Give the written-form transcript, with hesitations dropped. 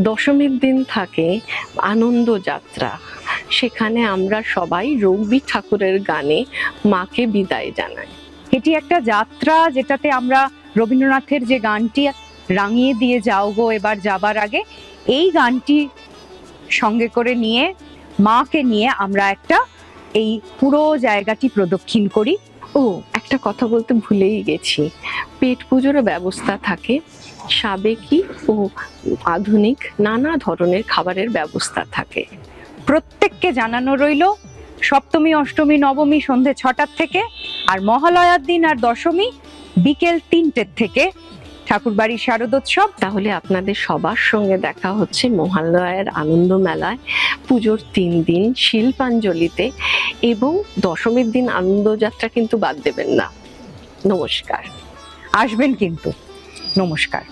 দশমীর দিন থাকে আনন্দ যাত্রা। সেখানে আমরা সবাই রঘুবীর ঠাকুরের গানে মাকে বিদায় জানাই। এটি একটা যাত্রা যেটাতে আমরা রবীন্দ্রনাথের যে গানটি রাঙিয়ে দিয়ে যাও গো এবার যাবার আগে, এই গানটি সঙ্গে করে নিয়ে মাকে নিয়ে আমরা একটা এই পুরো জায়গাটি প্রদক্ষিণ করি। ও, একটা কথা বলতে ভুলেই গেছি, পেট পুজোরও ব্যবস্থা থাকে। সাবেকি ও আধুনিক নানা ধরনের খাবারের ব্যবস্থা থাকে। প্রত্যেককে জানানো রইল সপ্তমী, অষ্টমী, নবমী সন্ধে 6টার থেকে, আর মহালয়ার দিন আর দশমী বিকেল 3টের থেকে ঠাকুরবাড়ির শারদোৎসব। তাহলে আপনাদের সবার সঙ্গে দেখা হচ্ছে মহালয়ার আনন্দ মেলায়, পুজোর 3 দিন শিল্পাঞ্জলিতে, এবং দশমীর দিন আনন্দযাত্রা কিন্তু বাদ দেবেন না। নমস্কার। আসবেন কিন্তু। নমস্কার।